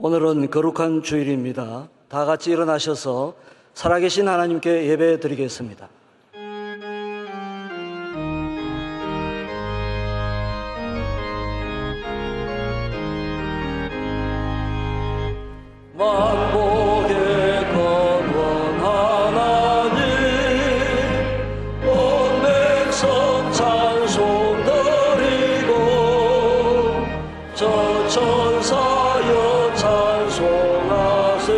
오늘은 거룩한 주일입니다. 다 같이 일어나셔서 살아계신 하나님께 예배 드리겠습니다. 만복의 거룩한 하나님, 온 백성 찬송 드리고 저 천사여 찬송하세.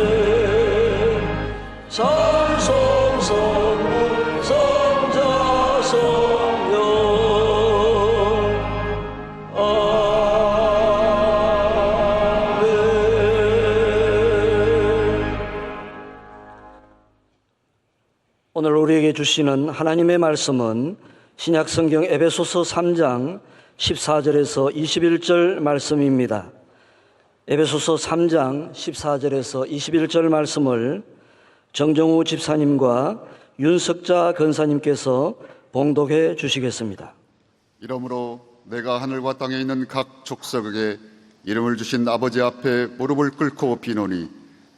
찬송 성부 성자 성령 아멘. 오늘 우리에게 주시는 하나님의 말씀은 신약성경 에베소서 3장 14절에서 21절 말씀입니다. 에베소서 3장 14절에서 21절 말씀을 정정우 집사님과 윤석자 권사님께서 봉독해 주시겠습니다. 이러므로 내가 하늘과 땅에 있는 각 족속에게 이름을 주신 아버지 앞에 무릎을 꿇고 비노니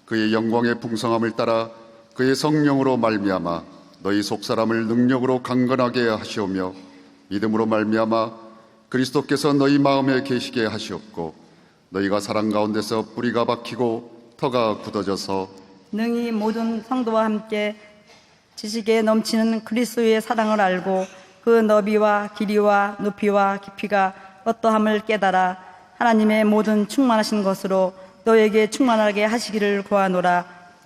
그의 영광의 풍성함을 따라 그의 성령으로 말미암아 너희 속사람을 능력으로 강건하게 하시오며 믿음으로 말미암아 그리스도께서 너희 마음에 계시게 하시옵고 너희가 사랑 가운데서 뿌리가 박히고 터가 굳어져서 능히 모든 성도와 함께 지식에 넘치는 그리스도의 사랑을 알고 그 너비와 길이와 높이와 깊이가 어떠함을 깨달아 하나님의 모든 충만하신 것으로 너에게 충만하게 하시기를 구하노라.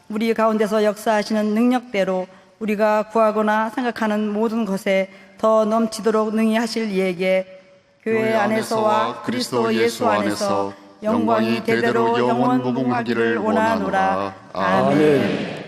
우리 가운데서 역사하시는 능력대로 우리가 구하거나 생각하는 모든 것에 더 넘치도록 능히 하실 이에게 교회 안에서와 그리스도 예수 안에서 영광이 대대로 영원 무궁하기를 원하노라. 아멘.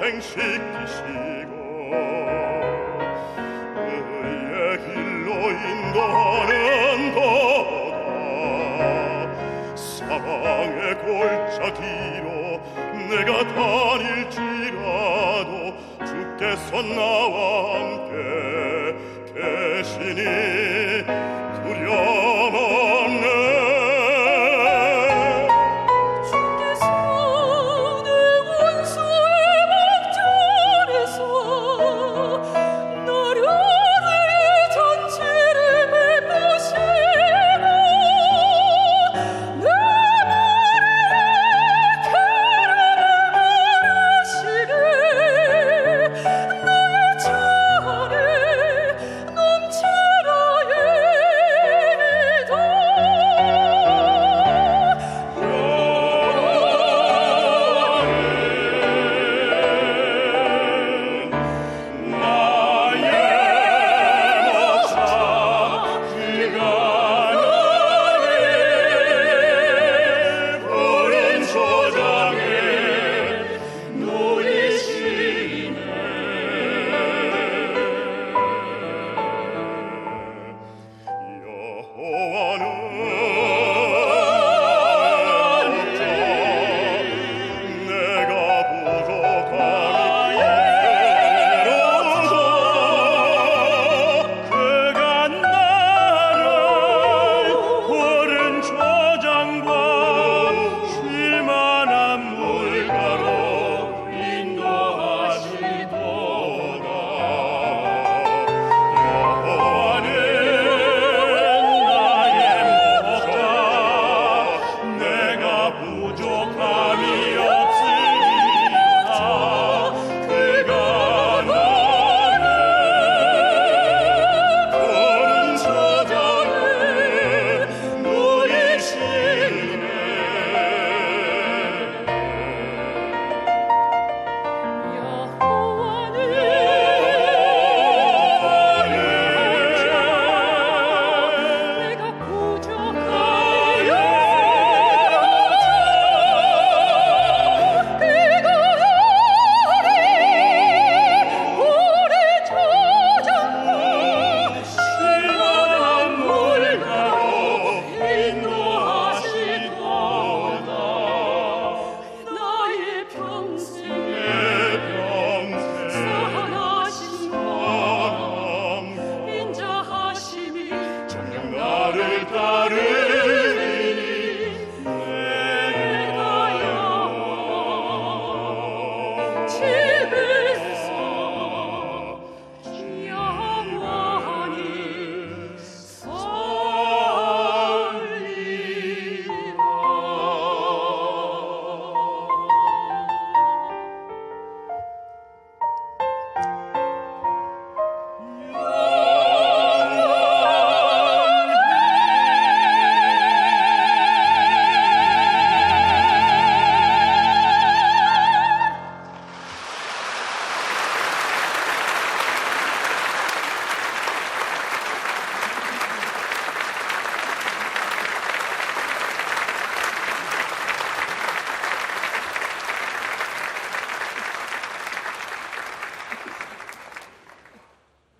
생시키시고 의의 길로 인도하는 도다. 사랑의 골짜기로 내가 다닐지라도 주께서 나와 함께 계시니 두려움 없네. 너의 자리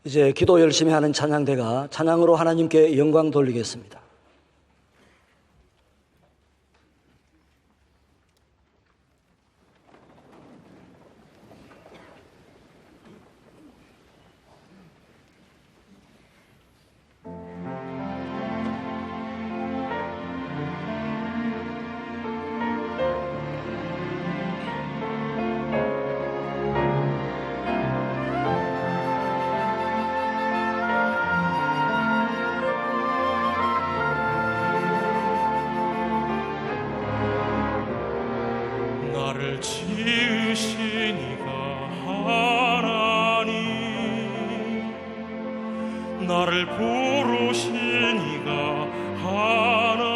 이제 기도 열심히 하는 찬양대가 찬양으로 하나님께 영광 돌리겠습니다. 나를 지으신 이가 하나님, 나를 부르신 이가 하나님,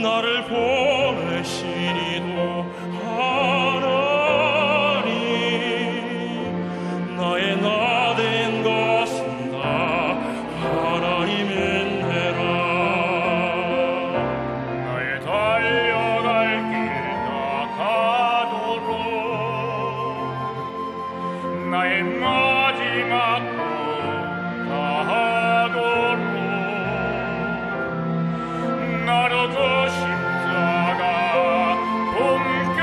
나를 보내신 이도 하나님, 나의 나된 것은 다 하나님의 은혜라. 나의 달려갈 길 다 가도록, 나의 마지막 꿈 다하도록, 나로 그 십자가 동결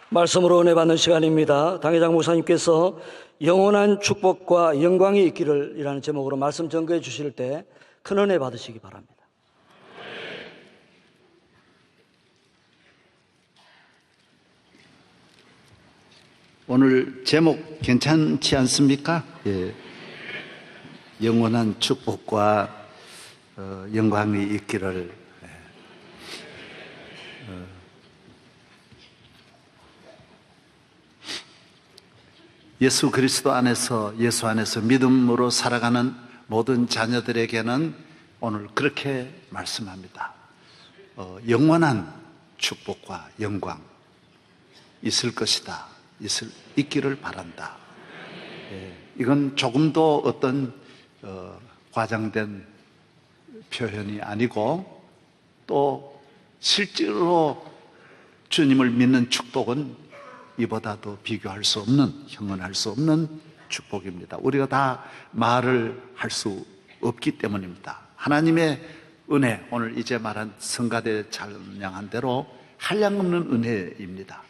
말씀으로 은혜 받는 시간입니다. 당회장 목사님께서 영원한 축복과 영광이 있기를 이라는 제목으로 말씀 전거해 주실 때 큰 은혜 받으시기 바랍니다. 오늘 제목 괜찮지 않습니까? 예. 영원한 축복과 영광이 있기를. 예수 그리스도 안에서, 예수 안에서 믿음으로 살아가는 모든 자녀들에게는 오늘 그렇게 말씀합니다. 영원한 축복과 영광 있을 것이다. 있기를 바란다. 이건 조금도 어떤 과장된 표현이 아니고, 또 실제로 주님을 믿는 축복은 이보다도 비교할 수 없는, 형언할 수 없는 축복입니다. 우리가 다 말을 할 수 없기 때문입니다. 하나님의 은혜, 오늘 이제 말한 성가대 찬양한 대로 한량없는 은혜입니다.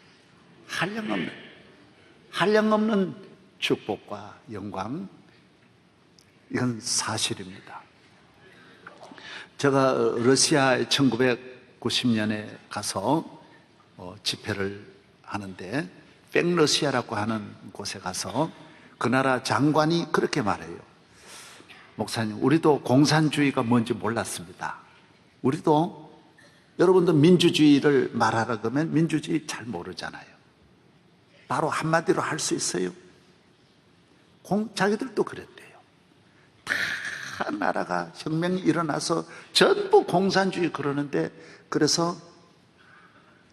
한량없는 축복과 영광, 이건 사실입니다. 제가 러시아에 1990년에 가서 집회를 하는데, 백러시아라고 하는 곳에 가서 그 나라 장관이 그렇게 말해요. 목사님, 우리도 공산주의가 뭔지 몰랐습니다. 우리도, 여러분도 민주주의를 말하라 그러면 민주주의 잘 모르잖아요. 바로 한마디로 할 수 있어요. 자기들도 그랬대요. 다 나라가 혁명이 일어나서 전부 공산주의 그러는데, 그래서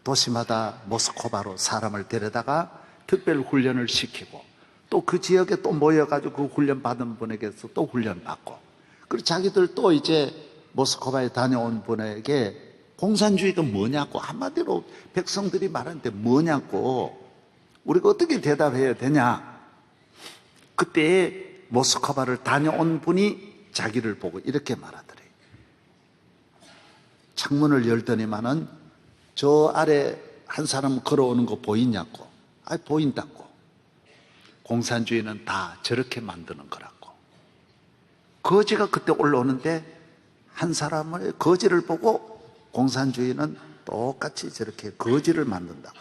도시마다 모스크바로 사람을 데려다가 특별 훈련을 시키고, 또 그 지역에 또 모여가지고 그 훈련 받은 분에게서 또 훈련 받고, 그리고 자기들 또 이제 모스크바에 다녀온 분에게 공산주의가 뭐냐고, 한마디로 백성들이 말하는데 뭐냐고 우리가 어떻게 대답해야 되냐. 그때 모스크바를 다녀온 분이 자기를 보고 이렇게 말하더래요. 창문을 열더니만은 저 아래 한 사람 걸어오는 거 보이냐고. 보인다고. 공산주의는 다 저렇게 만드는 거라고. 거지가 그때 올라오는데 한 사람의 거지를 보고 공산주의는 똑같이 저렇게 거지를 만든다고.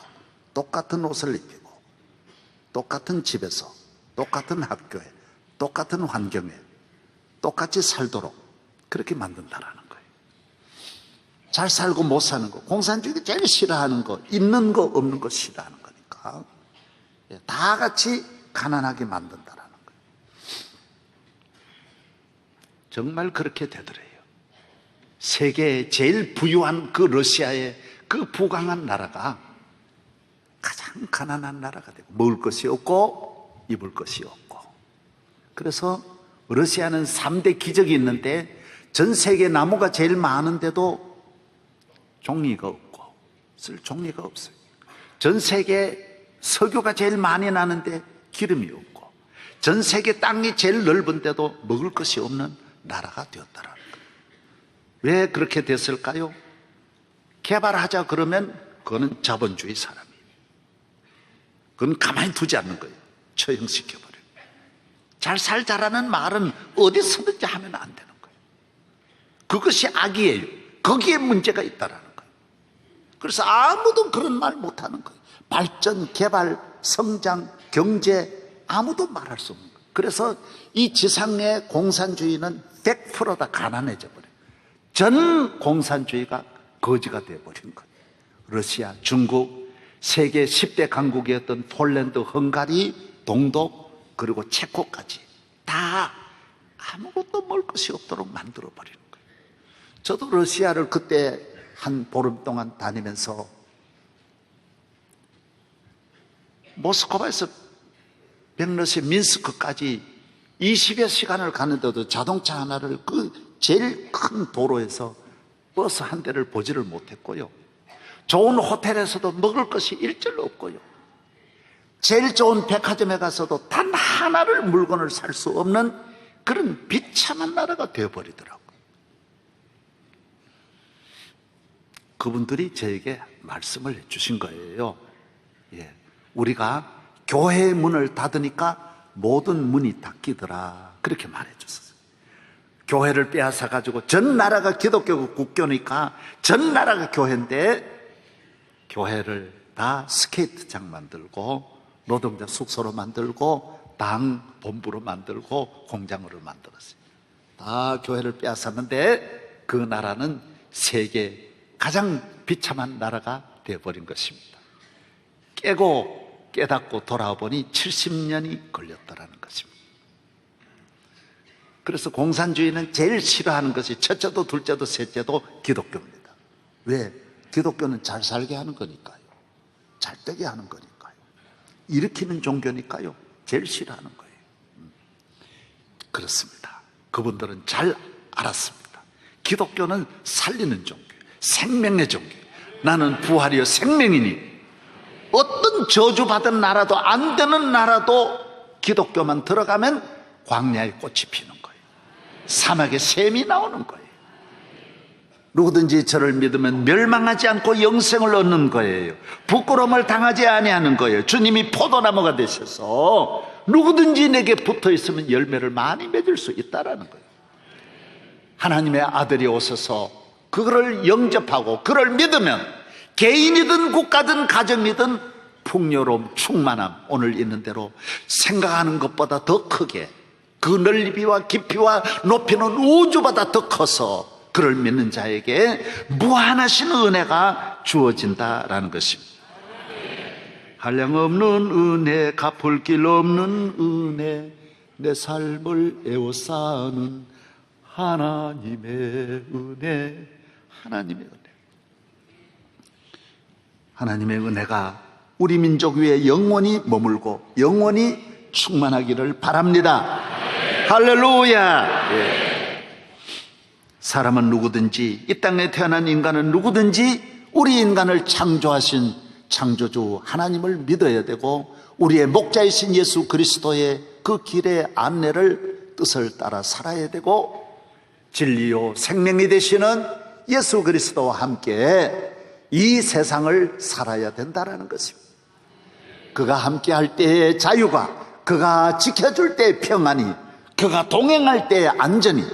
똑같은 옷을 입히고, 똑같은 집에서, 똑같은 학교에, 똑같은 환경에 똑같이 살도록 그렇게 만든다라는 거예요. 잘 살고 못 사는 거, 공산주의가 제일 싫어하는 거, 있는 거 없는 거 싫어하는 거니까 다 같이 가난하게 만든다라는 거예요. 정말 그렇게 되더래요. 세계에 제일 부유한 그 러시아의 그 부강한 나라가 가장 가난한 나라가 되고, 먹을 것이 없고 입을 것이 없고. 그래서 러시아는 3대 기적이 있는데, 전 세계 나무가 제일 많은데도 종이가 없고 쓸 종이가 없어요. 전 세계 석유가 제일 많이 나는데 기름이 없고, 전 세계 땅이 제일 넓은데도 먹을 것이 없는 나라가 되었다라는 거예요. 왜 그렇게 됐을까요? 개발하자 그러면 그거는 자본주의 사람이에요. 그건 가만히 두지 않는 거예요. 처형시켜버려요. 잘 살자라는 말은 어디서든지 하면 안 되는 거예요. 그것이 악이에요. 거기에 문제가 있다라는 거예요. 그래서 아무도 그런 말 못하는 거예요. 발전, 개발, 성장, 경제, 아무도 말할 수 없는 거예요. 그래서 이 지상의 공산주의는 100%다 가난해져 버려요. 전 공산주의가 거지가 되어버린 거예요. 러시아, 중국, 세계 10대 강국이었던 폴란드, 헝가리, 동독, 그리고 체코까지 다 아무것도 먹을 것이 없도록 만들어버리는 거예요. 저도 러시아를 그때 한 보름 동안 다니면서 모스크바에서 벨러시 민스크까지 20여 시간을 가는데도 자동차 하나를 그 제일 큰 도로에서 버스 한 대를 보지를 못했고요. 좋은 호텔에서도 먹을 것이 일절로 없고요. 제일 좋은 백화점에 가서도 단 하나를 물건을 살 수 없는 그런 비참한 나라가 되어버리더라고요. 그분들이 저에게 말씀을 해주신 거예요. 우리가 교회의 문을 닫으니까 모든 문이 닫히더라, 그렇게 말해줬어요. 교회를 빼앗아 가지고 전 나라가 기독교 국교니까 전 나라가 교회인데, 교회를 다 스케이트장 만들고 노동자 숙소로 만들고 당 본부로 만들고 공장으로 만들었어요. 다 교회를 빼앗았는데 그 나라는 세계 가장 비참한 나라가 되어버린 것입니다. 깨닫고 돌아와 보니 70년이 걸렸더라는 것입니다. 그래서 공산주의는 제일 싫어하는 것이 첫째도 둘째도 셋째도 기독교입니다. 왜? 기독교는 잘 살게 하는 거니까요. 잘 되게 하는 거니까요. 일으키는 종교니까요. 제일 싫어하는 거예요. 그렇습니다. 그분들은 잘 알았습니다. 기독교는 살리는 종교예요. 생명의 종교예요. 나는 부활이요 생명이니 어떤 저주받은 나라도 안 되는 나라도 기독교만 들어가면 광야에 꽃이 피는 거예요. 사막에 샘이 나오는 거예요. 누구든지 저를 믿으면 멸망하지 않고 영생을 얻는 거예요. 부끄러움을 당하지 아니하는 거예요. 주님이 포도나무가 되셔서 누구든지 내게 붙어 있으면 열매를 많이 맺을 수 있다라는 거예요. 하나님의 아들이 오셔서 그거를 영접하고 그를 믿으면 개인이든 국가든 가정이든 풍요로움, 충만함, 오늘 있는 대로 생각하는 것보다 더 크게 그 넓이와 깊이와 높이는 우주보다 더 커서 그를 믿는 자에게 무한하신 은혜가 주어진다라는 것입니다. 한량없는 은혜, 갚을 길 없는 은혜, 내 삶을 에워싸는 하나님의 은혜, 하나님의 은혜. 하나님의 은혜가 우리 민족 위에 영원히 머물고 영원히 충만하기를 바랍니다. 할렐루야. 사람은 누구든지, 이 땅에 태어난 인간은 누구든지 우리 인간을 창조하신 창조주 하나님을 믿어야 되고 우리의 목자이신 예수 그리스도의 그 길의 안내를 뜻을 따라 살아야 되고 진리요 생명이 되시는 예수 그리스도와 함께 이 세상을 살아야 된다는 것입니다. 그가 함께할 때의 자유가, 그가 지켜줄 때의 평안이, 그가 동행할 때의 안전이,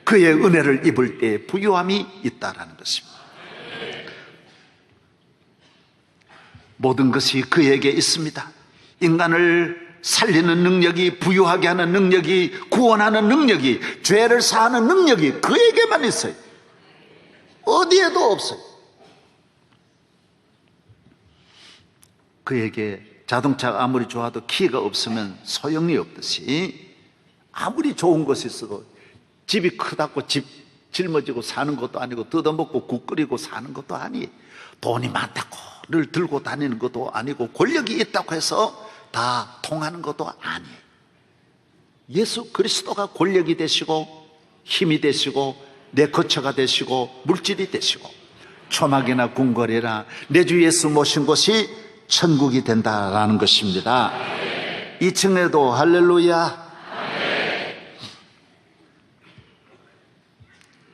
그의 은혜를 입을 때의 부유함이 있다는 것입니다. 모든 것이 그에게 있습니다. 인간을 살리는 능력이, 부유하게 하는 능력이, 구원하는 능력이, 죄를 사하는 능력이 그에게만 있어요. 어디에도 없어요. 그에게 자동차가 아무리 좋아도 키가 없으면 소용이 없듯이 아무리 좋은 것이 있어도 집이 크다고 집 짊어지고 사는 것도 아니고 뜯어먹고 국 끓이고 사는 것도 아니에요. 돈이 많다고를 들고 다니는 것도 아니고 권력이 있다고 해서 다 통하는 것도 아니에요. 예수 그리스도가 권력이 되시고 힘이 되시고 내 거처가 되시고 물질이 되시고 초막이나 궁궐이나 내 주 예수 모신 곳이 천국이 된다라는 것입니다. 2층에도 할렐루야.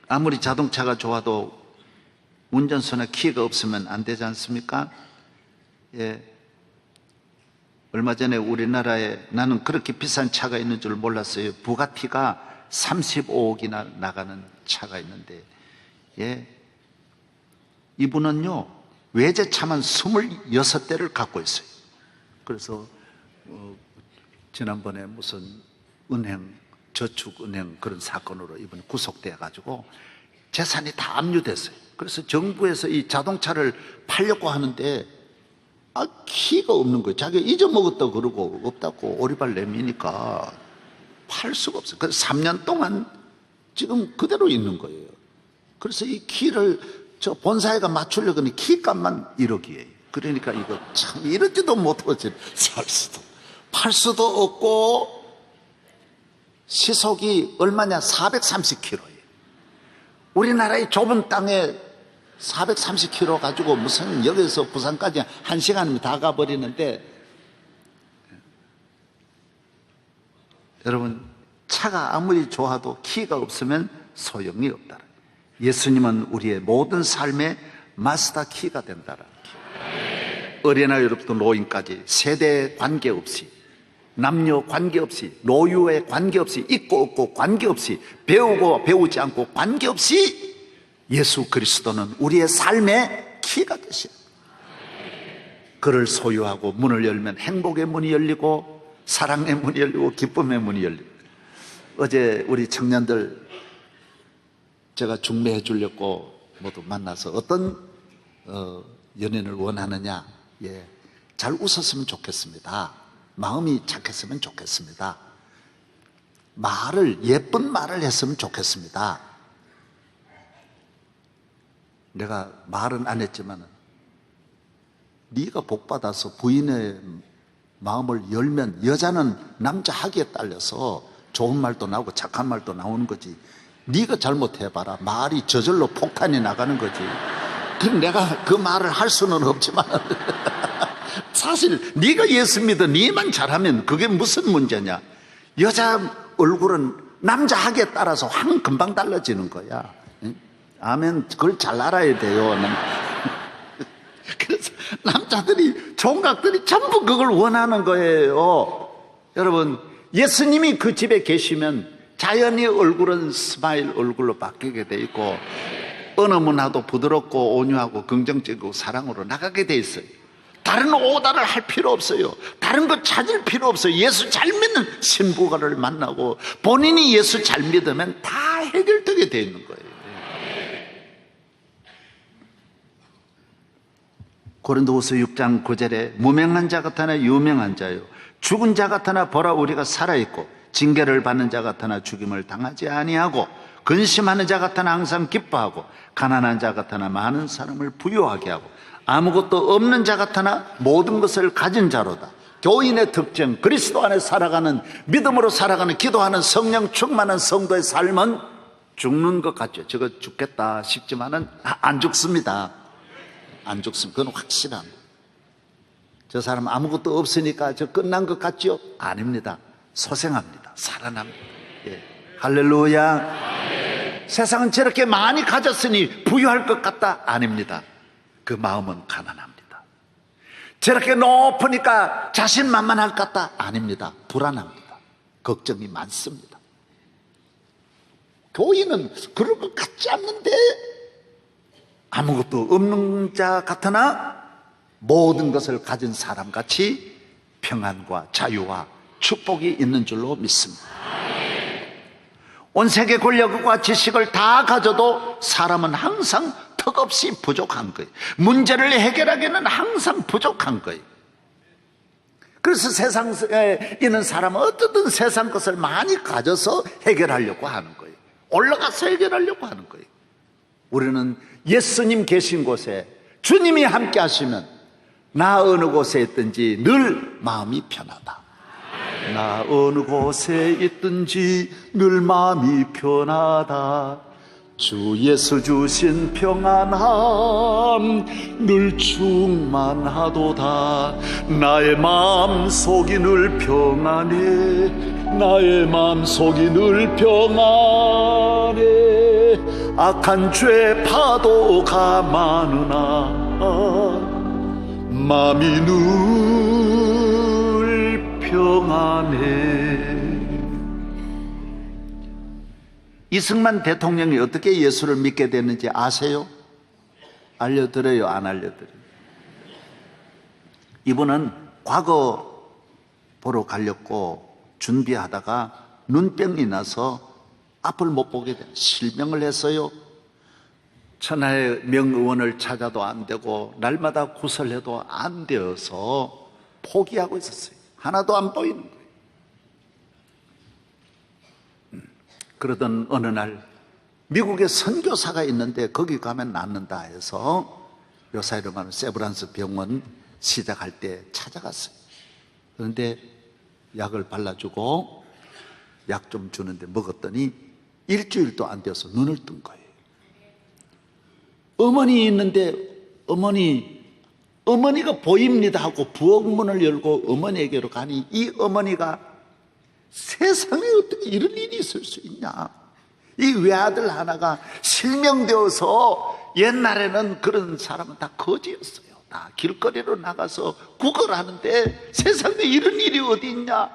아무리 자동차가 좋아도 운전수나 키가 없으면 안 되지 않습니까? 얼마 전에 우리나라에 나는 그렇게 비싼 차가 있는 줄 몰랐어요. 부가티가 35억이나 나가는 차가 있는데, 이분은요, 외제차만 26대를 갖고 있어요. 그래서, 지난번에 무슨 은행, 저축은행 그런 사건으로 이번에 구속돼가지고 재산이 다 압류됐어요. 그래서 정부에서 이 자동차를 팔려고 하는데 키가 없는 거예요. 자기가 잊어먹었다고 그러고 없다고 오리발 내미니까 팔 수가 없어요. 그래서 3년 동안 지금 그대로 있는 거예요. 그래서 이 키를 저 본사에가 맞추려고 하니 키값만 1억이에요. 그러니까 이거 참 이러지도 못하고 살 수도 팔 수도 없고 시속이 얼마냐? 430km예요. 우리나라의 좁은 땅에 430km 가지고 무슨 여기서 부산까지 1시간이면 다 가버리는데, 여러분 차가 아무리 좋아도 키가 없으면 소용이 없다. 예수님은 우리의 모든 삶의 마스터 키가 된다라는 키. 어린아이로부터 노인까지 세대 관계없이, 남녀 관계없이, 노유에 관계없이, 있고 없고 관계없이, 배우고 배우지 않고 관계없이 예수 그리스도는 우리의 삶의 키가 되셔요. 그를 소유하고 문을 열면 행복의 문이 열리고 사랑의 문이 열리고 기쁨의 문이 열리고. 어제 우리 청년들 제가 중매해 주려고 모두 만나서 어떤 연인을 원하느냐, 예, 잘 웃었으면 좋겠습니다. 마음이 착했으면 좋겠습니다. 예쁜 말을 했으면 좋겠습니다. 내가 말은 안 했지만 네가 복받아서 부인의 마음을 열면 여자는 남자 하기에 딸려서 좋은 말도 나오고 착한 말도 나오는 거지. 네가 잘못해봐라. 말이 저절로 폭탄이 나가는 거지. 그럼 내가 그 말을 할 수는 없지만 사실 네가 예수 믿어 네만 잘하면 그게 무슨 문제냐. 여자 얼굴은 남자 하기에 따라서 확 금방 달라지는 거야. 아멘. 그걸 잘 알아야 돼요. 그래서 남자들이, 총각들이 전부 그걸 원하는 거예요. 여러분, 예수님이 그 집에 계시면 자연히 얼굴은 스마일 얼굴로 바뀌게 돼 있고 어느 문화도 부드럽고 온유하고 긍정적이고 사랑으로 나가게 돼 있어요. 다른 오다를 할 필요 없어요. 다른 거 찾을 필요 없어요. 예수 잘 믿는 신부가를 만나고 본인이 예수 잘 믿으면 다 해결되게 돼 있는 거예요. 고린도후서 6장 9절에 무명한 자 같으나 유명한 자요, 죽은 자 같으나 보라 우리가 살아있고 징계를 받는 자 같으나 죽임을 당하지 아니하고 근심하는 자 같으나 항상 기뻐하고 가난한 자 같으나 많은 사람을 부유하게 하고 아무것도 없는 자 같으나 모든 것을 가진 자로다. 교인의 특징, 그리스도 안에 살아가는, 믿음으로 살아가는, 기도하는 성령 충만한 성도의 삶은 죽는 것 같죠. 저거 죽겠다 싶지만은 안 죽습니다. 안 죽습니다. 그건 확실한. 저 사람 아무것도 없으니까 저 끝난 것 같죠? 아닙니다. 소생합니다. 살아납니다. 예. 할렐루야. 세상은 저렇게 많이 가졌으니 부유할 것 같다? 아닙니다. 그 마음은 가난합니다. 저렇게 높으니까 자신만만할 것 같다? 아닙니다. 불안합니다. 걱정이 많습니다. 교인은 그럴 것 같지 않는데 아무것도 없는 자 같으나 모든 것을 가진 사람같이 평안과 자유와 축복이 있는 줄로 믿습니다. 온 세계 권력과 지식을 다 가져도 사람은 항상 턱없이 부족한 거예요. 문제를 해결하기에는 항상 부족한 거예요. 그래서 세상에 있는 사람은 어떻든 세상 것을 많이 가져서 해결하려고 하는 거예요. 올라가서 해결하려고 하는 거예요. 우리는 예수님 계신 곳에 주님이 함께 하시면 나 어느 곳에 있든지 늘 마음이 편하다. 나 어느 곳에 있든지 늘 마음이 편하다. 주 예수 주신 평안함 늘 충만하도다. 나의 마음속이 늘 평안해. 나의 마음속이 늘 평안해. 악한 죄 파도가 많으나 마음이 늘 평안해. 이승만 대통령이 어떻게 예수를 믿게 됐는지 아세요? 알려드려요? 안 알려드려요? 이분은 과거 보러 가려고 준비하다가 눈병이 나서 앞을 못 보게 돼 실명을 했어요. 천하의 명의원을 찾아도 안 되고 날마다 구설해도 안 되어서 포기하고 있었어요. 하나도 안 보이는 거예요. 그러던 어느 날 미국에 선교사가 있는데 거기 가면 낫는다 해서 요사 이름하는 세브란스 병원 시작할 때 찾아갔어요. 그런데 약을 발라주고 약 좀 주는데 먹었더니 일주일도 안 되어서 눈을 뜬 거예요. 어머니 있는데 어머니가 보입니다 하고 부엌문을 열고 어머니에게로 가니 이 어머니가 세상에 어떻게 이런 일이 있을 수 있냐. 이 외아들 하나가 실명되어서 옛날에는 그런 사람은 다 거지였어요. 다 길거리로 나가서 구걸하는데 세상에 이런 일이 어디 있냐?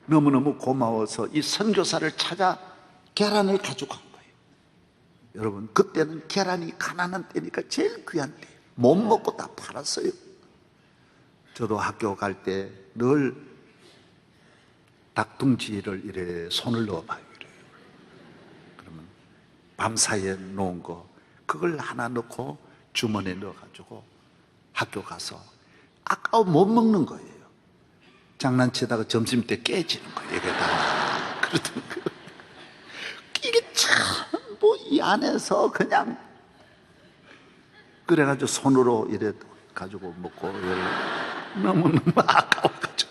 너무너무 고마워서 이 선교사를 찾아 계란을 가지고 간 거예요. 여러분, 그때는 계란이 가난한 때니까 제일 귀한 때, 못 먹고 다 팔았어요. 저도 학교 갈 때 늘 닭둥지를 이래 손을 넣어봐요. 이래요. 그러면 밤사이에 놓은 거 그걸 하나 넣고 주머니에 넣어가지고 학교 가서 아까워 못 먹는 거예요. 장난치다가 점심 때 깨지는 거예요. 이게 다 그러던 거. 이게 전부 이 안에서 그냥 그래가지고 손으로 이래 가지고 먹고 너무너무 아까워가지고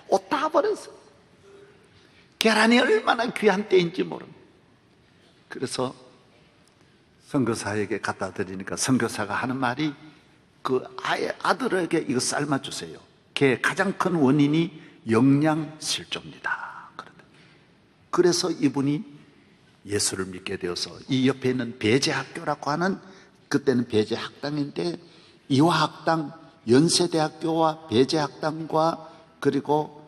옷 다 버렸어. 계란이 얼마나 귀한 때인지 모릅니다. 그래서 선교사에게 갖다 드리니까 선교사가 하는 말이 그 아들에게 이거 삶아주세요. 걔 가장 큰 원인이 영양실조입니다. 그래서 이분이 예수를 믿게 되어서 이 옆에 있는 배제학교라고 하는, 그때는 배제학당인데 이화학당, 연세대학교와 배제학당과 그리고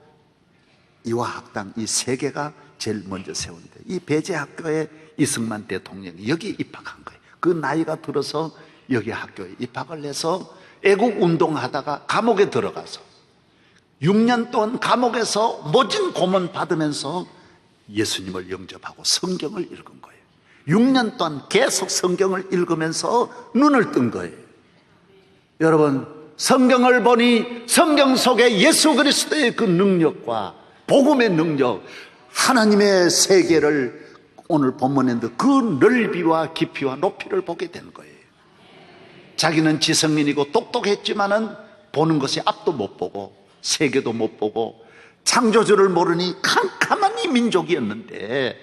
이화학당 이 세 개가 제일 먼저 세운데, 이 배제학교에 이승만 대통령이 여기 입학한 거예요. 그 나이가 들어서 여기 학교에 입학을 해서 애국운동하다가 감옥에 들어가서 6년 동안 감옥에서 모진 고문 받으면서 예수님을 영접하고 성경을 읽은 거예요. 6년 동안 계속 성경을 읽으면서 눈을 뜬 거예요. 여러분, 성경을 보니 성경 속에 예수 그리스도의 그 능력과 복음의 능력, 하나님의 세계를 오늘 본문에 그 넓이와 깊이와 높이를 보게 된 거예요. 자기는 지성인이고 똑똑했지만은 보는 것이 앞도 못 보고 세계도 못 보고 창조주를 모르니 캄캄한 이 민족이었는데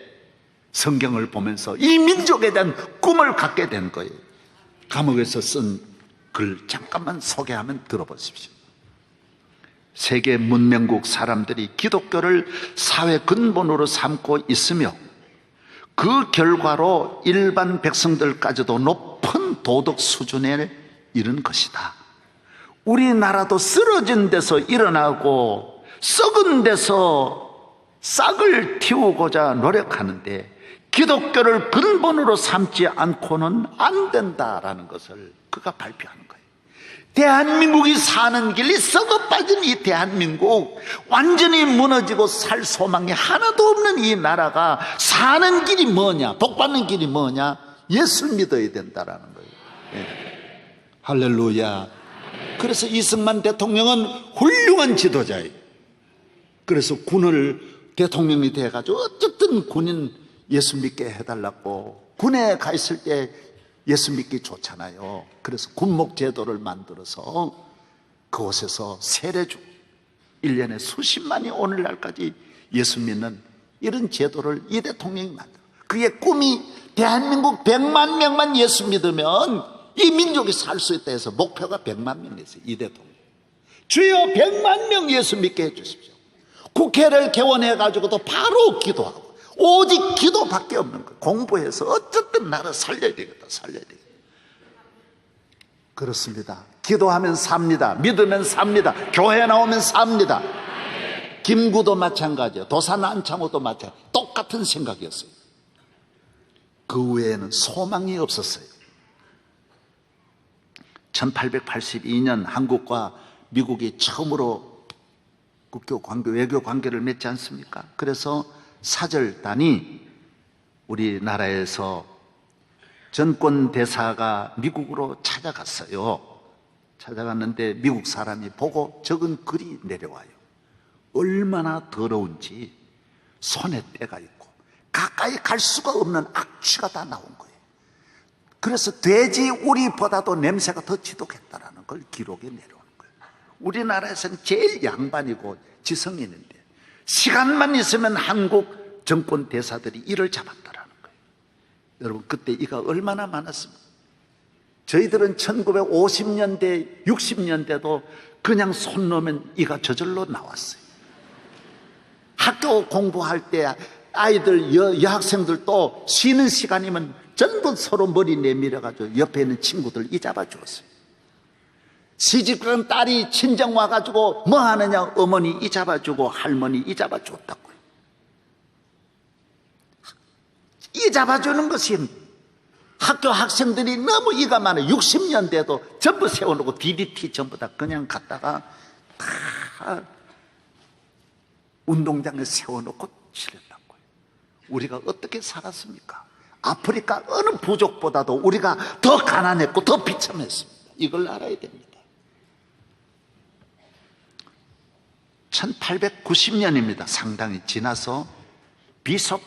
성경을 보면서 이 민족에 대한 꿈을 갖게 된 거예요. 감옥에서 쓴 글 잠깐만 소개하면 들어보십시오. 세계 문명국 사람들이 기독교를 사회 근본으로 삼고 있으며 그 결과로 일반 백성들까지도 높은 도덕 수준에 이른 것이다. 우리나라도 쓰러진 데서 일어나고 썩은 데서 싹을 틔우고자 노력하는데 기독교를 근본으로 삼지 않고는 안 된다라는 것을 그가 발표하는 거예요. 대한민국이 사는 길이 썩어 빠진 이 대한민국, 완전히 무너지고 살 소망이 하나도 없는 이 나라가 사는 길이 뭐냐, 복받는 길이 뭐냐, 예수를 믿어야 된다라는 거예요. 네. 할렐루야. 그래서 이승만 대통령은 훌륭한 지도자예요. 그래서 군을 대통령이 돼가지고 어쨌든 군인 예수 믿게 해달라고, 군에 가 있을 때 예수 믿기 좋잖아요. 그래서 군목 제도를 만들어서 그곳에서 세례주 1년에 수십만이 오늘날까지 예수 믿는 이런 제도를 이 대통령이 만들어. 그의 꿈이 대한민국 100만 명만 예수 믿으면 이 민족이 살 수 있다 해서 목표가 100만 명이었어요. 이 대통령. 주여 100만 명 예수 믿게 해주십시오. 국회를 개원해가지고도 바로 기도하고 오직 기도밖에 없는 거예요. 공부해서 어쨌든 나를 살려야 되겠다, 살려야 되겠다. 그렇습니다. 기도하면 삽니다. 믿으면 삽니다. 교회 나오면 삽니다. 김구도 마찬가지예요. 도산 안창호도 마찬가지예요. 똑같은 생각이었어요. 그 외에는 소망이 없었어요. 1882년 한국과 미국이 처음으로 국교 관계, 외교 관계를 맺지 않습니까? 그래서 사절단이 우리나라에서 전권 대사가 미국으로 찾아갔어요. 찾아갔는데 미국 사람이 보고 적은 글이 내려와요. 얼마나 더러운지 손에 때가 있고 가까이 갈 수가 없는 악취가 다 나온 거예요. 그래서 돼지 우리보다도 냄새가 더 지독했다라는 걸 기록에 내려오는 거예요. 우리나라에서는 제일 양반이고 지성인인데 시간만 있으면 한국 정권 대사들이 이를 잡았다라는 거예요. 여러분, 그때 이가 얼마나 많았습니까? 저희들은 1950년대, 60년대도 그냥 손 놓으면 이가 저절로 나왔어요. 학교 공부할 때 아이들, 여학생들도 쉬는 시간이면 전부 서로 머리 내밀어가지고 옆에 있는 친구들 이 잡아주었어요. 시집간 딸이 친정 와가지고 뭐 하느냐, 어머니 이 잡아주고 할머니 이 잡아줬다고요. 이 잡아주는 것이 학교 학생들이 너무 이가 많아요. 60년 돼도 전부 세워놓고 DDT 전부 다 그냥 갔다가 다 운동장에 세워놓고 치른다는 거예요. 우리가 어떻게 살았습니까? 아프리카 어느 부족보다도 우리가 더 가난했고 더 비참했습니다. 이걸 알아야 됩니다. 1890년입니다. 상당히 지나서 비숍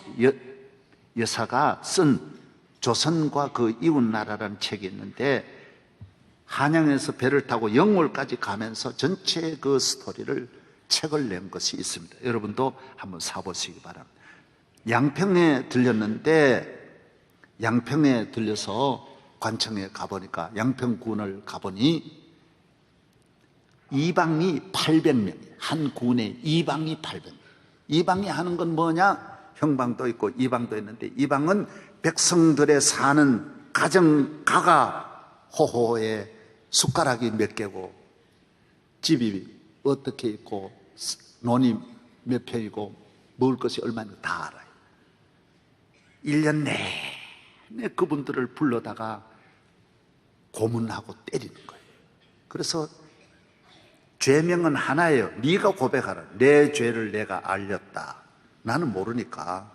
여사가 쓴 조선과 그 이웃나라라는 책이 있는데, 한양에서 배를 타고 영월까지 가면서 전체 그 스토리를 책을 낸 것이 있습니다. 여러분도 한번 사보시기 바랍니다. 양평에 들렸는데, 양평에 들려서 관청에 가보니까, 양평군을 가보니 이방이 800명, 한 군에 이방이 800명. 이방이 하는 건 뭐냐? 형방도 있고 이방도 있는데, 이방은 백성들의 사는 가정 가가 호호에 숟가락이 몇 개고, 집이 어떻게 있고, 논이 몇 평이고, 먹을 것이 얼마인지 다 알아요. 1년 내내 그분들을 불러다가 고문하고 때리는 거예요. 그래서 죄명은 하나예요. 네가 고백하라. 내 죄를 내가 알렸다. 나는 모르니까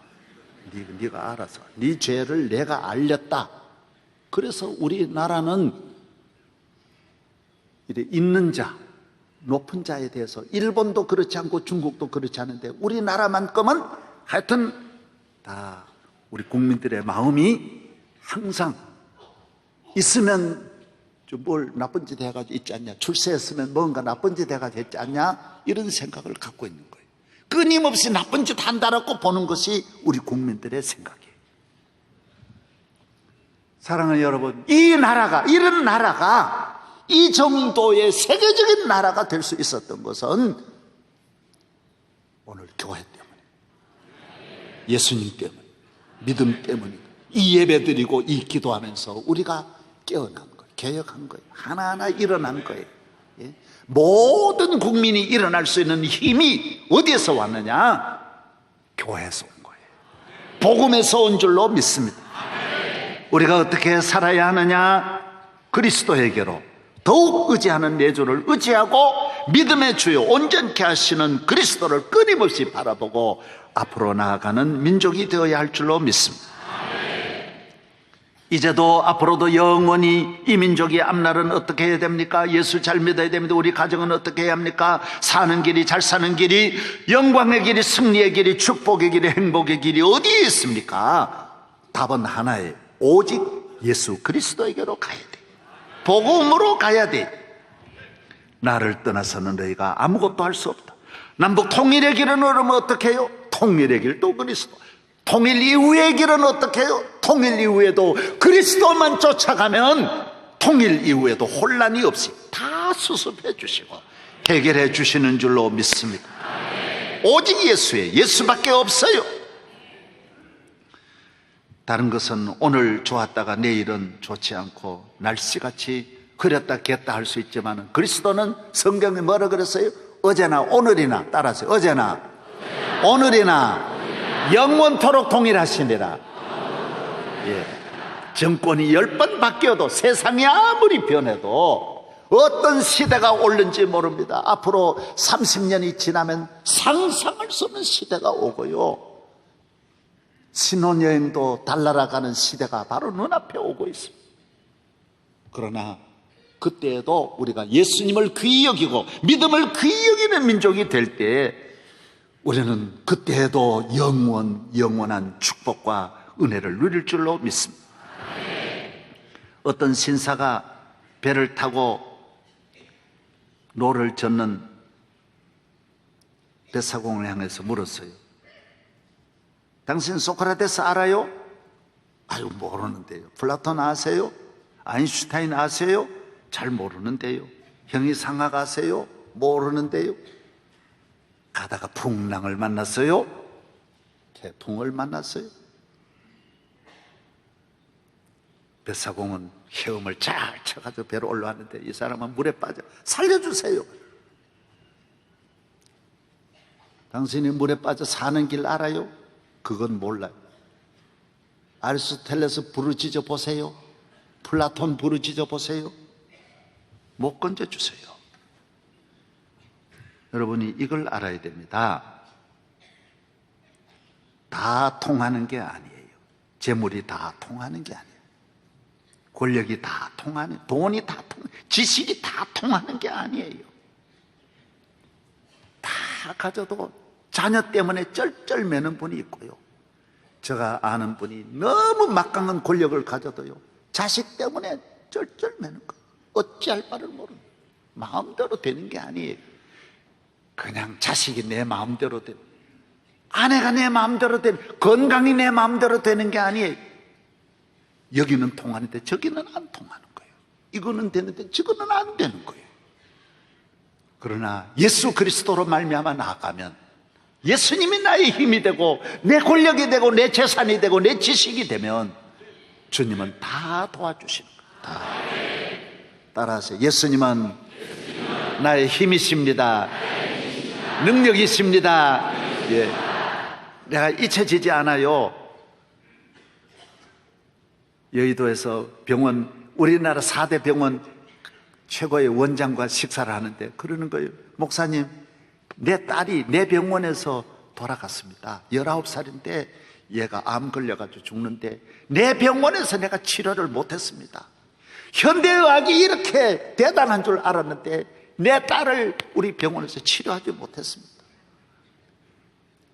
네가 알아서. 네 죄를 내가 알렸다. 그래서 우리나라는 이래 있는 자, 높은 자에 대해서, 일본도 그렇지 않고 중국도 그렇지 않은데 우리나라만큼은 하여튼 다 우리 국민들의 마음이 항상 있으면 좀 뭘 나쁜 짓 해가지고 있지 않냐, 출세했으면 뭔가 나쁜 짓 해가지고 있지 않냐, 이런 생각을 갖고 있는 거예요. 끊임없이 나쁜 짓 한다라고 보는 것이 우리 국민들의 생각이에요. 사랑하는 여러분, 이 나라가, 이런 나라가 이 정도의 세계적인 나라가 될 수 있었던 것은 오늘 교회 때문에, 예수님 때문에, 믿음 때문에, 이 예배 드리고 이 기도하면서 우리가 깨어난 거예요. 개혁한 거예요. 하나하나 일어난 거예요. 예? 모든 국민이 일어날 수 있는 힘이 어디에서 왔느냐? 교회에서 온 거예요. 복음에서 온 줄로 믿습니다. 우리가 어떻게 살아야 하느냐? 그리스도에게로 더욱 의지하는 내주를 의지하고 믿음의 주요 온전케 하시는 그리스도를 끊임없이 바라보고 앞으로 나아가는 민족이 되어야 할 줄로 믿습니다. 이제도 앞으로도 영원히 이 민족의 앞날은 어떻게 해야 됩니까? 예수 잘 믿어야 됩니다. 우리 가정은 어떻게 해야 합니까? 사는 길이, 잘 사는 길이, 영광의 길이, 승리의 길이, 축복의 길이, 행복의 길이 어디에 있습니까? 답은 하나예요. 오직 예수 그리스도에게로 가야 돼. 복음으로 가야 돼. 나를 떠나서는 너희가 아무것도 할 수 없다. 남북 통일의 길은 오르면 어떻게 해요? 통일의 길도 그리스도. 통일 이후의 길은 어떻게 해요? 통일 이후에도 그리스도만 쫓아가면 통일 이후에도 혼란이 없이 다 수습해 주시고 해결해 주시는 줄로 믿습니다. 오직 예수밖에 없어요. 다른 것은 오늘 좋았다가 내일은 좋지 않고 날씨같이 흐렸다 겠다 할 수 있지만, 그리스도는 성경에 뭐라 그랬어요? 어제나 오늘이나, 따라서 어제나 오늘이나 영원토록 동일하시니라. 예. 정권이 10번 바뀌어도, 세상이 아무리 변해도 어떤 시대가 올는지 모릅니다. 앞으로 30년이 지나면 상상할 수 없는 시대가 오고요, 신혼여행도 달나라가는 시대가 바로 눈앞에 오고 있습니다. 그러나 그때에도 우리가 예수님을 귀히 여기고 믿음을 귀히 여기는 민족이 될 때에 우리는 그때에도 영원한 축복과 은혜를 누릴 줄로 믿습니다. 어떤 신사가 배를 타고 노를 젓는 벳사공을 향해서 물었어요. 당신 소크라테스 알아요? 아유, 모르는데요. 플라톤 아세요? 아인슈타인 아세요? 잘 모르는데요. 형이 상학 아세요? 모르는데요. 가다가 풍랑을 만났어요? 태풍을 만났어요? 뱃사공은 헤엄을 잘 쳐가지고 배로 올라왔는데 이 사람은 물에 빠져 살려주세요. 당신이 물에 빠져 사는 길 알아요? 그건 몰라요. 아리스토텔레스 부르짖어 보세요. 플라톤 부르짖어 보세요. 못 건져주세요. 여러분이 이걸 알아야 됩니다. 다 통하는 게 아니에요. 재물이 다 통하는 게 아니에요. 권력이 다 통하는, 돈이 다 지식이 다 통하는 게 아니에요. 다 가져도 자녀 때문에 쩔쩔매는 분이 있고요. 제가 아는 분이 너무 막강한 권력을 가져도요, 자식 때문에 쩔쩔매는 거예요. 어찌할 바를 모르는, 마음대로 되는 게 아니에요. 그냥 자식이 내 마음대로 되는, 아내가 내 마음대로 되는, 건강이 내 마음대로 되는 게 아니에요. 여기는 통하는데 저기는 안 통하는 거예요. 이거는 되는데 저거는 안 되는 거예요. 그러나 예수 그리스도로 말미암아 나아가면 예수님이 나의 힘이 되고 내 권력이 되고 내 재산이 되고 내 지식이 되면 주님은 다 도와주시는 거예요. 다. 따라하세요. 예수님은 나의 힘이십니다. 능력이십니다. 예. 내가 잊혀지지 않아요. 여의도에서 병원, 우리나라 4대 병원 최고의 원장과 식사를 하는데 그러는 거예요. 목사님, 내 딸이 내 병원에서 돌아갔습니다. 19살인데 얘가 암 걸려가지고 죽는데 내 병원에서 내가 치료를 못했습니다. 현대의학이 이렇게 대단한 줄 알았는데 내 딸을 우리 병원에서 치료하지 못했습니다.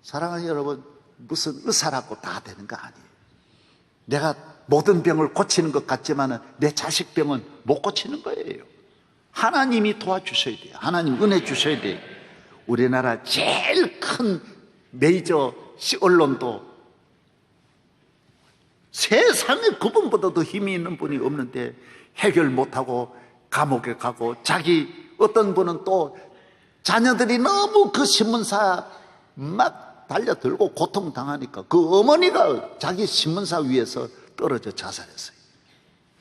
사랑하는 여러분, 무슨 의사라고 다 되는 거 아니에요. 내가 모든 병을 고치는 것 같지만 내 자식 병은 못 고치는 거예요. 하나님이 도와주셔야 돼요. 하나님 은혜 주셔야 돼요. 우리나라 제일 큰 메이저 언론도 세상에 그분보다도 힘이 있는 분이 없는데 해결 못하고 감옥에 가고, 자기 어떤 분은 또 자녀들이 너무 그 신문사 막 달려들고 고통당하니까 그 어머니가 자기 신문사 위에서 떨어져 자살했어요.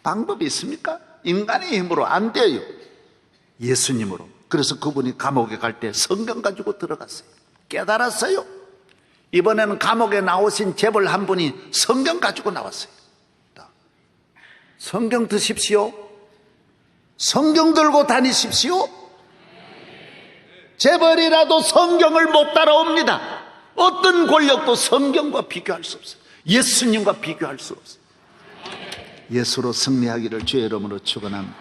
방법이 있습니까? 인간의 힘으로 안 돼요. 예수님으로. 그래서 그분이 감옥에 갈 때 성경 가지고 들어갔어요. 깨달았어요. 이번에는 감옥에 나오신 재벌 한 분이 성경 가지고 나왔어요. 성경 드십시오. 성경 들고 다니십시오. 재벌이라도 성경을 못 따라옵니다. 어떤 권력도 성경과 비교할 수 없어요. 예수님과 비교할 수 없어요. 예수로 승리하기를 주의 이름으로 축원합니다.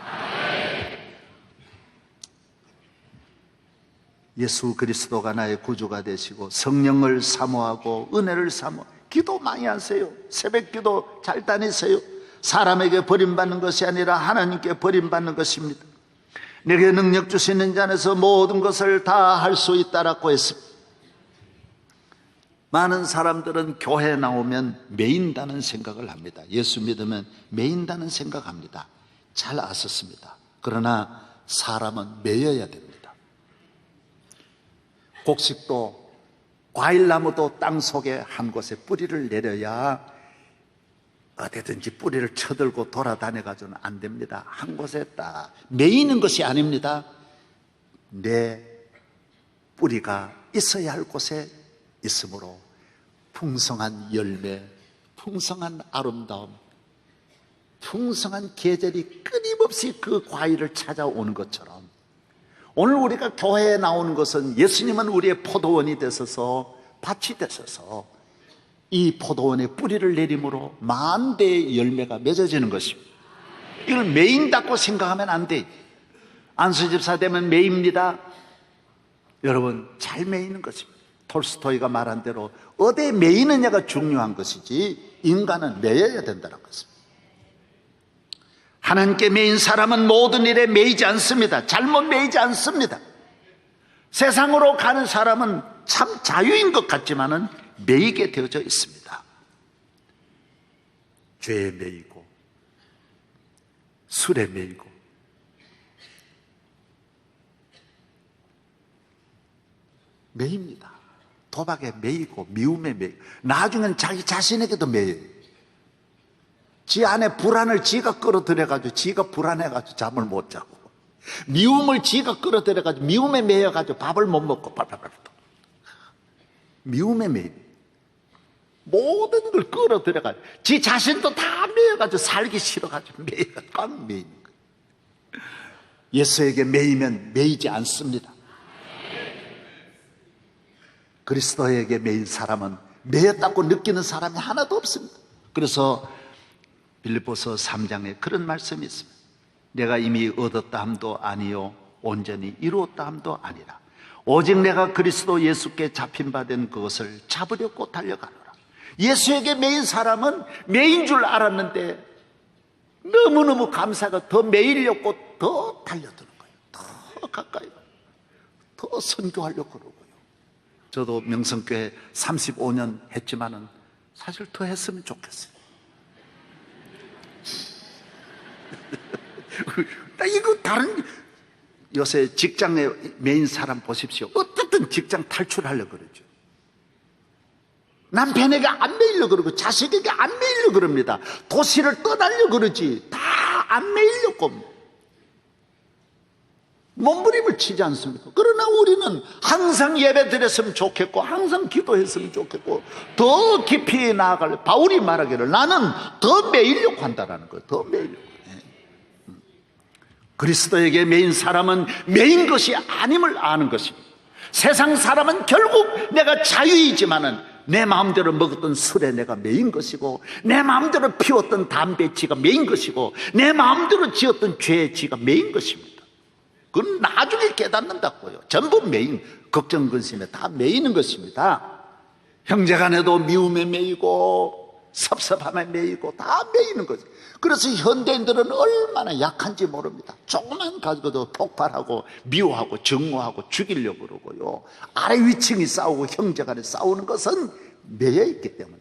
예수 그리스도가 나의 구주가 되시고 성령을 사모하고 은혜를 사모, 기도 많이 하세요. 새벽 기도 잘 다니세요. 사람에게 버림받는 것이 아니라 하나님께 버림받는 것입니다. 내게 능력 주시는 자 안에서 모든 것을 다 할 수 있다라고 했습니다. 많은 사람들은 교회에 나오면 매인다는 생각을 합니다. 예수 믿으면 매인다는 생각합니다. 잘 아셨습니다. 그러나 사람은 매여야 됩니다. 곡식도 과일나무도 땅 속에 한 곳에 뿌리를 내려야 어디든지 뿌리를 쳐들고 돌아다녀가지고는 안 됩니다. 한 곳에 딱 매이는 것이 아닙니다. 내 뿌리가 있어야 할 곳에 있으므로 풍성한 열매, 풍성한 아름다움, 풍성한 계절이 끊임없이 그 과일을 찾아오는 것처럼 오늘 우리가 교회에 나오는 것은 예수님은 우리의 포도원이 되셔서, 밭이 되셔서 이 포도원에 뿌리를 내림으로 만대의 열매가 맺어지는 것입니다. 이걸 매인다고 생각하면 안 돼. 안수집사 되면 매입니다. 여러분, 잘 매이는 것입니다. 톨스토이가 말한 대로 어디에 매이느냐가 중요한 것이지 인간은 매여야 된다는 것입니다. 하나님께 매인 사람은 모든 일에 매이지 않습니다. 잘못 매이지 않습니다. 세상으로 가는 사람은 참 자유인 것 같지만은 매이게 되어져 있습니다. 죄에 매이고 술에 매이고 매입니다. 도박에 매이고 미움에 매이고 나중엔 자기 자신에게도 매여요. 지 안에 불안을 지가 끌어들여가지고 지가 불안해가지고 잠을 못 자고, 미움을 지가 끌어들여가지고 미움에 매여가지고 밥을 못 먹고 팔팔팔. 미움에 매여. 모든 걸 끌어들여가지고 지 자신도 다 매여가지고 살기 싫어가지고 매여가지고 꽉 매이는 거예요. 예수에게 매이면 매이지 않습니다. 그리스도에게 매인 사람은 매였다고 느끼는 사람이 하나도 없습니다. 그래서 빌립보서 3장에 그런 말씀이 있습니다. 내가 이미 얻었다 함도 아니요 온전히 이루었다 함도 아니라 오직 내가 그리스도 예수께 잡힌 바 된 그것을 잡으려고 달려가노라. 예수에게 매인 사람은 매인 줄 알았는데 너무너무 감사가 더 매이려고 더 달려드는 거예요. 더 가까이, 더 선교하려고 그러고요. 저도 명성교회 35년 했지만은 사실 더 했으면 좋겠어요. 나 이거 다른, 요새 직장에 매인 사람 보십시오. 어떻든 직장 탈출하려고 그러죠. 남편에게 안 매이려고 그러고 자식에게 안 매이려고 그럽니다. 도시를 떠나려고 그러지 다 안 매이려고 몸부림을 치지 않습니까? 그러나 우리는 항상 예배 드렸으면 좋겠고 항상 기도했으면 좋겠고 더 깊이 나아갈, 바울이 말하기를 나는 더 매이려고 한다라는 거예요. 더 매이려고. 그리스도에게 매인 사람은 매인 것이 아님을 아는 것입니다. 세상 사람은 결국 내가 자유이지만은 내 마음대로 먹었던 술에 내가 매인 것이고 내 마음대로 피웠던 담배에 지가 매인 것이고 내 마음대로 지었던 죄에 지가 매인 것입니다. 그건 나중에 깨닫는다고요. 전부 매인, 걱정 근심에 다 매이는 것입니다. 형제간에도 미움에 매이고 섭섭함에 매이고 다 매이는 거죠. 그래서 현대인들은 얼마나 약한지 모릅니다. 조금만 가지고도 폭발하고 미워하고 증오하고 죽이려고 그러고요. 아래 위층이 싸우고 형제간에 싸우는 것은 매여있기 때문에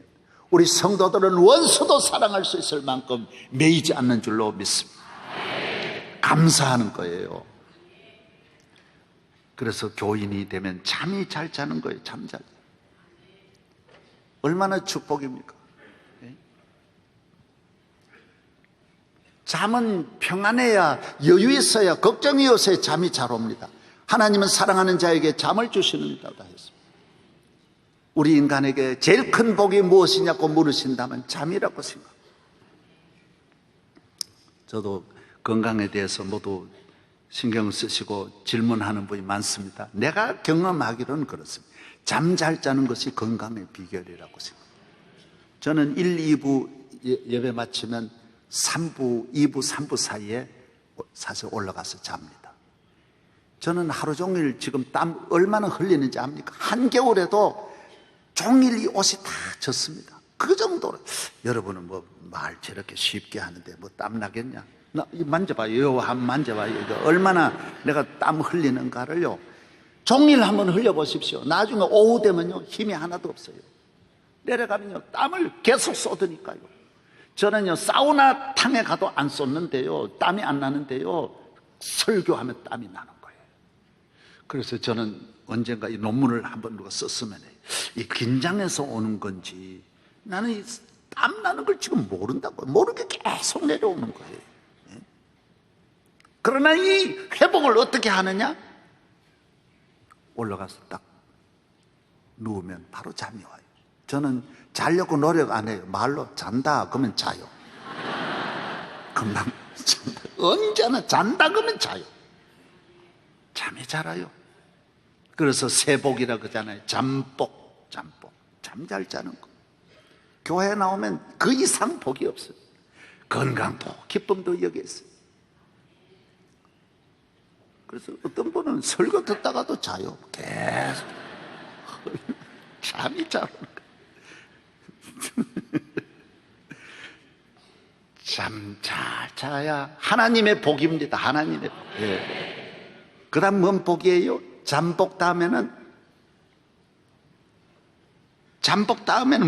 우리 성도들은 원수도 사랑할 수 있을 만큼 매이지 않는 줄로 믿습니다. 감사하는 거예요. 그래서 교인이 되면 잠이 잘 자는 거예요. 잠 잘. 얼마나 축복입니까? 잠은 평안해야, 여유 있어야, 걱정이 없어야 잠이 잘 옵니다. 하나님은 사랑하는 자에게 잠을 주시는다고 했습니다. 우리 인간에게 제일 큰 복이 무엇이냐고 물으신다면 잠이라고 생각합니다. 저도 건강에 대해서 모두 신경 쓰시고 질문하는 분이 많습니다. 내가 경험하기로는 그렇습니다. 잠 잘 자는 것이 건강의 비결이라고 생각합니다. 저는 1, 2부 예배 마치면 3부, 2부, 3부 사이에 사실 올라가서 잡니다. 저는 하루 종일 지금 땀 얼마나 흘리는지 압니까? 한겨울에도 종일 이 옷이 다 젖습니다. 그 정도로. 여러분은 뭐 말 저렇게 쉽게 하는데 뭐 땀 나겠냐? 나 만져봐요. 요 한번 만져봐요. 이거 얼마나 내가 땀 흘리는가를요. 종일 한번 흘려보십시오. 나중에 오후 되면요 힘이 하나도 없어요. 내려가면요 땀을 계속 쏟으니까요. 저는요 사우나 탕에 가도 안 쏟는데요 땀이 안 나는데요 설교하면 땀이 나는 거예요. 그래서 저는 언젠가 이 논문을 한번 누가 썼으면 이 긴장해서 오는 건지 나는 이 땀 나는 걸 지금 모른다고요. 모르게 계속 내려오는 거예요. 그러나 이 회복을 어떻게 하느냐? 올라가서 딱 누우면 바로 잠이 와요. 저는 자려고 노력 안 해요. 말로 잔다 그러면 자요. 금방 잔다. 언제나 잔다 그러면 자요. 잠이 잘 와요. 그래서 세복이라 그러잖아요. 잠복, 잠복. 잠 잘 자는 거. 교회 나오면 그 이상 복이 없어요. 건강도 기쁨도 여기 있어요. 그래서 어떤 분은 설교 듣다가도 자요. 계속. 잠이 잘 오는 거예요. 잠 잘 자야 하나님의 복입니다. 하나님의 복. 예. 그 다음 뭔 복이에요? 잠복 다음에는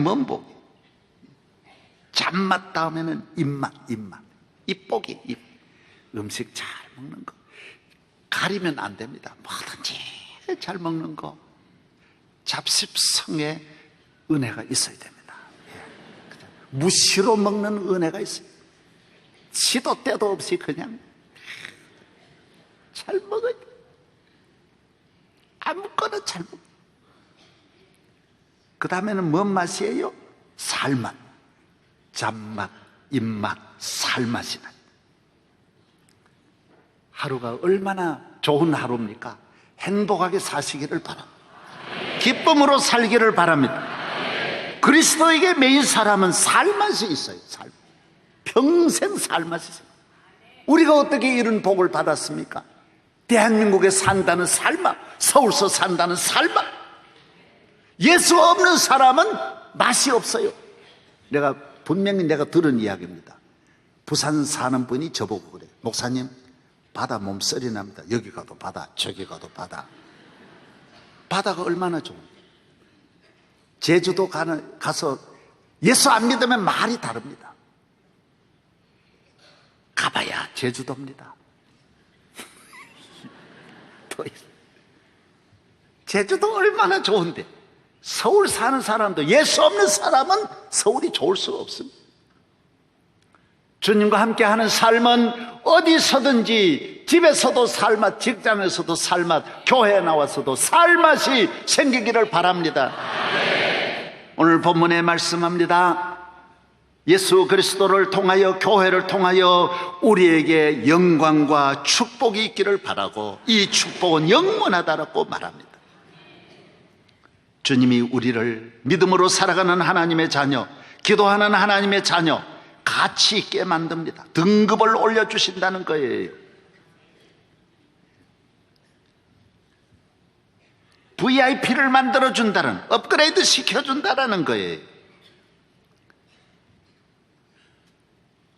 뭔 복? 잠맛 다음에는 입맛. 입복이 입. 음식 잘 먹는 거. 가리면 안 됩니다. 뭐든지 잘 먹는 거. 잡십성의 은혜가 있어야 됩니다. 무시로 먹는 은혜가 있어요. 시도 때도 없이 그냥 잘 먹어요. 아무거나 잘 먹어요. 그 다음에는 뭔 맛이에요? 살맛, 잡맛, 입맛, 살맛이 나요. 하루가 얼마나 좋은 하루입니까? 행복하게 사시기를 바랍니다. 기쁨으로 살기를 바랍니다. 그리스도에게 매인 사람은 살맛이 있어요. 평생 살맛이 있어요. 우리가 어떻게 이런 복을 받았습니까? 대한민국에 산다는 살맛, 서울서 산다는 살맛. 예수 없는 사람은 맛이 없어요. 분명히 내가 들은 이야기입니다. 부산 사는 분이 저보고 그래요. 목사님, 바다 몸서리 납니다. 여기 가도 바다, 저기 가도 바다. 바다가 얼마나 좋은. 제주도 가서 예수 안 믿으면 말이 다릅니다. 가봐야 제주도입니다. 제주도 얼마나 좋은데, 서울 사는 사람도 예수 없는 사람은 서울이 좋을 수가 없습니다. 주님과 함께하는 삶은 어디서든지, 집에서도 살맛, 직장에서도 살맛, 교회에 나와서도 살맛이 생기기를 바랍니다. 오늘 본문에 말씀합니다. 예수 그리스도를 통하여, 교회를 통하여 우리에게 영광과 축복이 있기를 바라고, 이 축복은 영원하다라고 말합니다. 주님이 우리를 믿음으로 살아가는 하나님의 자녀, 기도하는 하나님의 자녀, 가치 있게 만듭니다. 등급을 올려주신다는 거예요. VIP를 만들어준다는, 업그레이드 시켜준다는 거예요.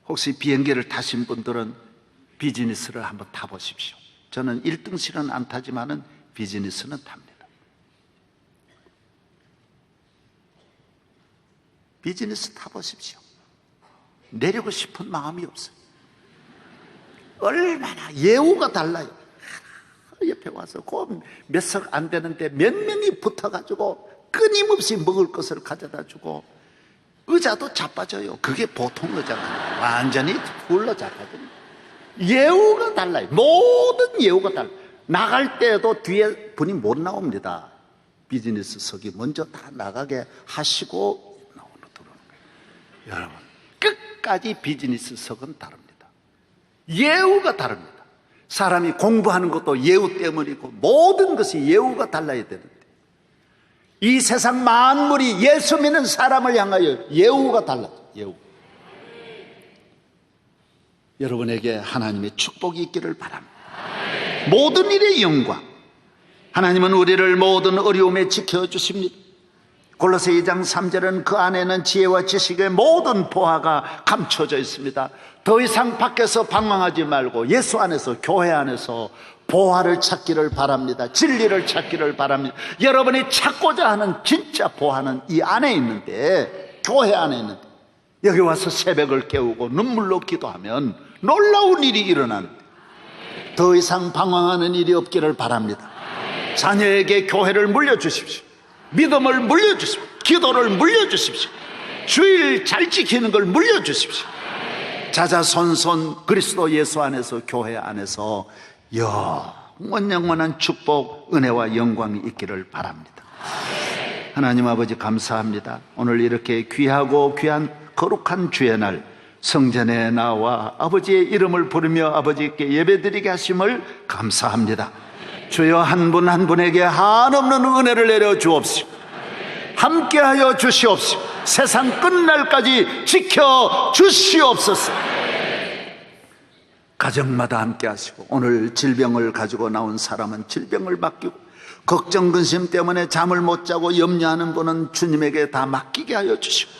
혹시 비행기를 타신 분들은 비즈니스를 한번 타보십시오. 저는 1등실은 안 타지만은 비즈니스는 탑니다. 비즈니스 타보십시오. 내리고 싶은 마음이 없어요. 얼마나 예우가 달라요. 옆에 와서 몇 석 안 되는데 몇 명이 붙어가지고 끊임없이 먹을 것을 가져다 주고, 의자도 자빠져요. 그게 보통 의자가 아니에요. 완전히 풀로 자빠져요. 예우가 달라요. 모든 예우가 달라요. 나갈 때도 뒤에 분이 못 나옵니다. 비즈니스석이 먼저 다 나가게 하시고 들어오는 거예요. 여러분, 끝까지 비즈니스석은 다릅니다. 예우가 다릅니다. 사람이 공부하는 것도 예우 때문이고, 모든 것이 예우가 달라야 되는데, 이 세상 만물이 예수 믿는 사람을 향하여 예우가 달라요. 예우. 여러분에게 하나님의 축복이 있기를 바랍니다. 모든 일의 영광. 하나님은 우리를 모든 어려움에 지켜주십니다. 골로새 2장 3절은 그 안에는 지혜와 지식의 모든 보화가 감춰져 있습니다. 더 이상 밖에서 방황하지 말고 예수 안에서, 교회 안에서 보화를 찾기를 바랍니다. 진리를 찾기를 바랍니다. 여러분이 찾고자 하는 진짜 보화는 이 안에 있는데, 교회 안에 있는데, 여기 와서 새벽을 깨우고 눈물로 기도하면 놀라운 일이 일어납니다. 더 이상 방황하는 일이 없기를 바랍니다. 자녀에게 교회를 물려주십시오. 믿음을 물려주십시오. 기도를 물려주십시오. 주일 잘 지키는 걸 물려주십시오. 자자손손 그리스도 예수 안에서, 교회 안에서 영원한 축복, 은혜와 영광이 있기를 바랍니다. 하나님 아버지, 감사합니다. 오늘 이렇게 귀하고 귀한 거룩한 주의 날 성전에 나와 아버지의 이름을 부르며 아버지께 예배드리게 하심을 감사합니다. 주여, 한 분 한 분에게 한없는 은혜를 내려 주옵시오. 함께하여 주시옵시오. 세상 끝날까지 지켜 주시옵소서. 가정마다 함께 하시고, 오늘 질병을 가지고 나온 사람은 질병을 맡기고, 걱정 근심 때문에 잠을 못 자고 염려하는 분은 주님에게 다 맡기게 하여 주시고,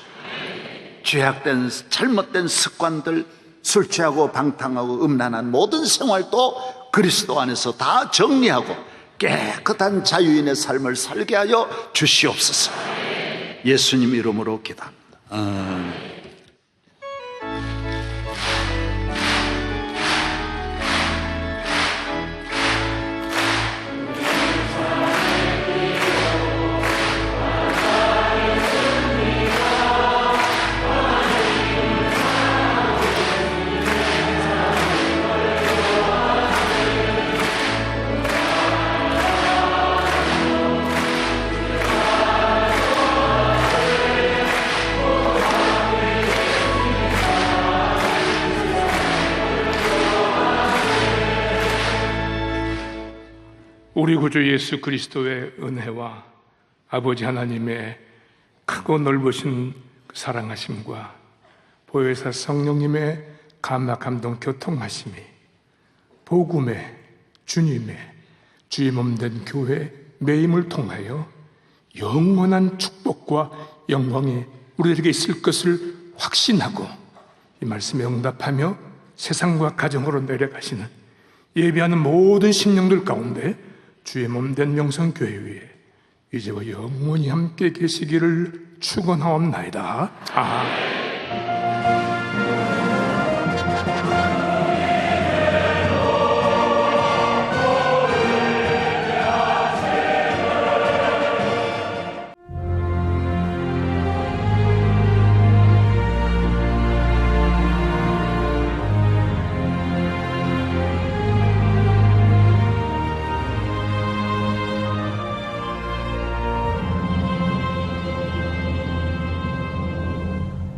죄악된 잘못된 습관들, 술 취하고 방탕하고 음란한 모든 생활도 그리스도 안에서 다 정리하고 깨끗한 자유인의 삶을 살게 하여 주시옵소서. 예수님 이름으로 기도합니다. 우리 구주 예수 그리스도의 은혜와 아버지 하나님의 크고 넓으신 사랑하심과 보혜사 성령님의 감화 감동 교통하심이 복음의 주님의 주의 몸된 교회 매임을 통하여 영원한 축복과 영광이 우리들에게 있을 것을 확신하고 이 말씀에 응답하며 세상과 가정으로 내려가시는 예배하는 모든 심령들 가운데 주의 몸된 명성교회 위에 이제와 영원히 함께 계시기를 축원하옵나이다. 아멘.